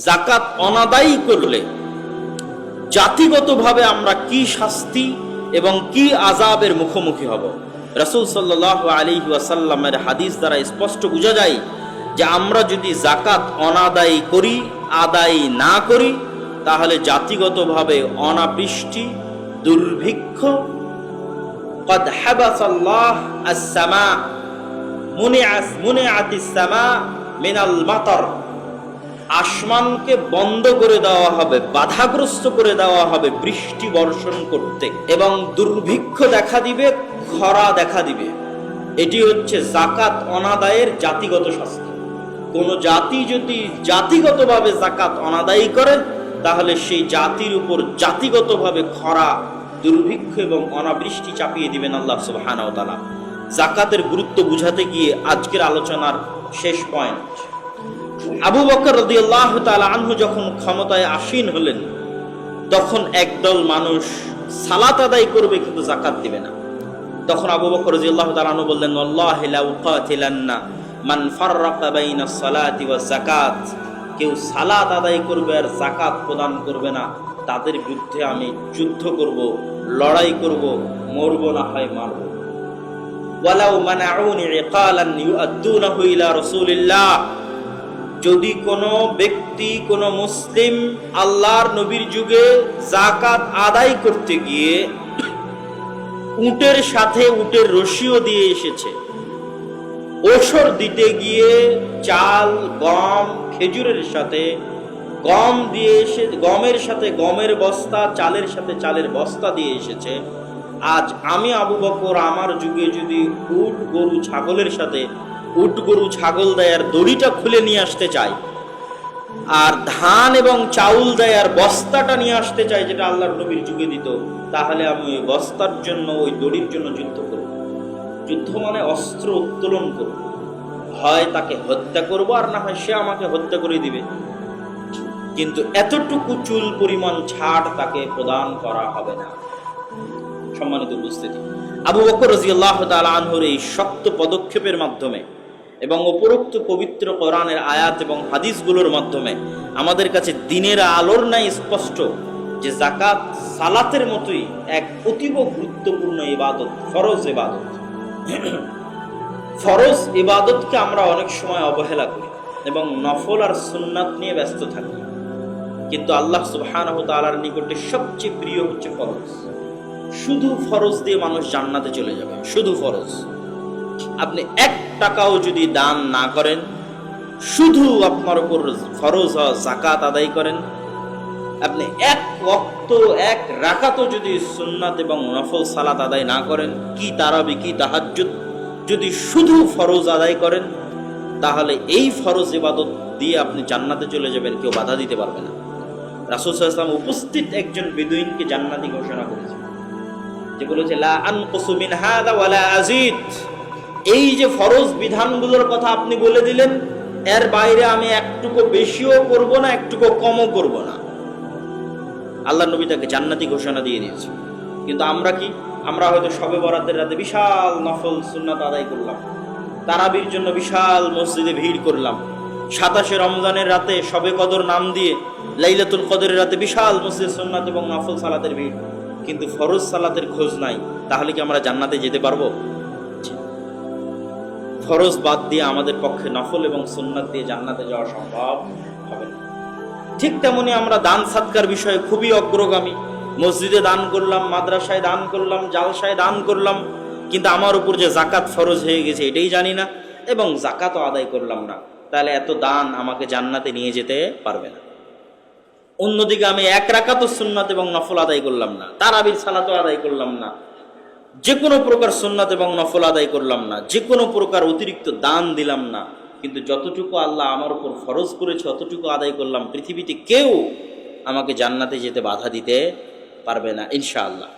যাকাত অনাদায়ী করলে জাতিগতভাবে আমরা কি শাস্তি এবং কি আযাবের মুখোমুখি হব। রাসূল সাল্লাল্লাহু আলাইহি ওয়াসাল্লামের হাদিস দ্বারা স্পষ্ট বোঝা যায় যে আমরা যদি যাকাত অনাদায়ী করি, আদায় না করি, তাহলে জাতিগতভাবে অনাবৃষ্টি, দুর্ভিক্ষ, قد حبس الله السماء মুনিআতিস সামা মিনাল মাতার, আসমানকে বন্ধ করে দেওয়া হবে, বাধাগ্রস্ত করে দেওয়া হবে বৃষ্টি বর্ষণ করতে, এবং দুর্ভিক্ষ দেখা দিবে, খরা দেখা দিবে। এটি হচ্ছে যাকাত অনাদায়ের জাতিগত শাস্তি। কোন জাতি যদি জাতিগতভাবে যাকাত অনাদায়ী করে, তাহলে সেই জাতির উপর জাতিগতভাবে খরা, দুর্ভিক্ষ এবং অনাবৃষ্টি চাপিয়ে দিবেন আল্লাহ সুবহানাহু ওয়া তাআলা। যাকাতের গুরুত্ব বুঝাতে গিয়ে আজকের আলোচনার শেষ পয়েন্ট, আবু বকর রাদিয়াল্লাহু তাআলা আনহু যখন ক্ষমতায় আসীন হলেন, তখন একদল মানুষ সালাত আদায় করবে কিন্তু যাকাত দিবে না। তখন আবু বকর রাদিয়াল্লাহু তাআলা আনহু বললেন, ওয়াল্লাহি লা উকাতিলান্না মান ফাররাকা বাইনাস সালাতি ওয়াজ যাকাত, কেউ সালাত আদায় করবে আর যাকাত প্রদান করবে না, তাদের বিরুদ্ধে আমি যুদ্ধ করব, লড়াই করব, মরব না হয় মারব। ওয়ালাউ মানাউনি ইকালান ইউআদ্দুনাহু ইলা রাসূলিল্লাহ, যদি কোনো ব্যক্তি, কোনো মুসলিম আল্লাহর নবীর যুগে যাকাত আদায় করতে গিয়ে উটের সাথে উটের রশিও দিয়ে এসেছে, ওসর দিতে গিয়ে চাল, গম, খেজুরের সাথে গম দিয়ে এসে, গমের সাথে গমের বস্তা, চালের সাথে চালের বস্তা দিয়ে এসেছে, আজ আমি আবু বকর আমার যুগে যদি উট, গরু, ছাগলের সাথে উট, গরু, ছাগল দেয়ার দড়িটা খুলে নিয়ে আসতে চাই, আর ধান এবং চাউল দেয়ার বস্তাটা নিয়ে আসতে চাই যেটা আল্লাহর নবীর যুগে দিত, তাহলে আমি ওই বস্তার জন্য, ওই দড়ির জন্য যুদ্ধ করব। যুদ্ধ মানে অস্ত্র উত্তোলন করব, হয় তাকে হত্যা করব, আর না হয় সে আমাকে হত্যা করে দিবে, কিন্তু এতটুকু চুল পরিমাণ ছাড় তাকে প্রদান করা হবে না। সম্মানিত উপস্থিতি, আবু বকর রাদিয়াল্লাহু তাআলা আনহুর এই শক্ত পদক্ষেপের মাধ্যমে এবং উপরোক্ত পবিত্র কোরআনের আয়াত এবং হাদিসগুলোর মাধ্যমে আমাদের কাছে দিনের আলোর ন্যায় স্পষ্ট যে যাকাত সালাতের মতোই এক অতীব গুরুত্বপূর্ণ ইবাদত, ফরজ ইবাদত। ফরজ ইবাদতকে আমরা অনেক সময় অবহেলা করি এবং নফল আর সুন্নাত নিয়ে ব্যস্ত থাকি, কিন্তু আল্লাহ সুবহানাহু ওয়া তাআলার নিকটে সবচেয়ে প্রিয় হচ্ছে ফরজ। শুধু ফরজ দিয়ে মানুষ জান্নাতে চলে যাবে, শুধু ফরজ। আপনি 1 টাকাও যদি দান না করেন, শুধু আপনার উপর ফরজ যাকাত আদায় করেন, আপনি 1 ওয়াক্ত 1 রাকাতও যদি সুন্নাত এবং নফল সালাত আদায় না করেন, কি তারাবি, কি তাহাজ্জুদ, যদি শুধু ফরজ আদায় করেন, তাহলে এই ফরজ ইবাদত দিয়ে আপনি জান্নাতে চলে যাবেন, কেউ বাধা দিতে পারবে না। রাসূল সাল্লাল্লাহু আলাইহি ওয়াসাল্লাম উপস্থিত একজন বেদুইনকে জান্নাতি ঘোষণা করেছেন, যে বলেছে লা আনকুসু মিন হাযা ওয়ালা আযীদ, এই যে ফরজ বিধানগুলোর কথা আপনি বলে দিলেন, এর বাইরে আমি একটুকু বেশিও করব না, একটুকু কমও করব না। আল্লাহর নবী তাকে জান্নাতি ঘোষণা দিয়ে দিয়েছে। কিন্তু আমরা কি, আমরা হয়তো শবে বরাতের রাতে বিশাল নফল সুন্নাত আদায় করলাম, তারাবির জন্য বিশাল মসজিদে ভিড় করলাম, 27 রমজানের রাতে শবে কদর নাম দিয়ে লাইলাতুল কদরের রাতে বিশাল মসজিদে সুন্নাত এবং নফল সালাতের ভিড়, কিন্তু ফরজ সালাতের খোঁজ নাই। তাহলে কি আমরা জান্নাতে যেতে পারবো? ফরজ বাদ দিয়ে আমাদের পক্ষে নফল এবং সুন্নাত দিয়ে জান্নাতে যাওয়া সম্ভব হবে না। ঠিক তেমনি আমরা দান সাদকার বিষয়ে খুবই অগ্রগামী, মসজিদে দান করলাম, মাদ্রাসায় দান করলাম, জালসায় দান করলাম, কিন্তু আমার উপর যে যাকাত ফরজ হয়ে গেছে এটাই জানি না এবং যাকাতও আদায় করলাম না, তাহলে এত দান আমাকে জান্নাতে নিয়ে যেতে পারবে না। অন্যদিকে আমি 1 রাকাতও সুন্নাত এবং নফল আদায় করলাম না, তারাবির সালাতও আদায় করলাম না, যে কোনো প্রকার সুন্নাত এবং নফল আদায় করলাম না, যে কোনো প্রকার অতিরিক্ত দান দিলাম না, কিন্তু যতটুকু আল্লাহ আমার উপর ফরজ করেছে অতটুকু আদায় করলাম, পৃথিবীতে কেউ আমাকে জান্নাতে যেতে বাধা দিতে পারবে না ইনশাআল্লাহ।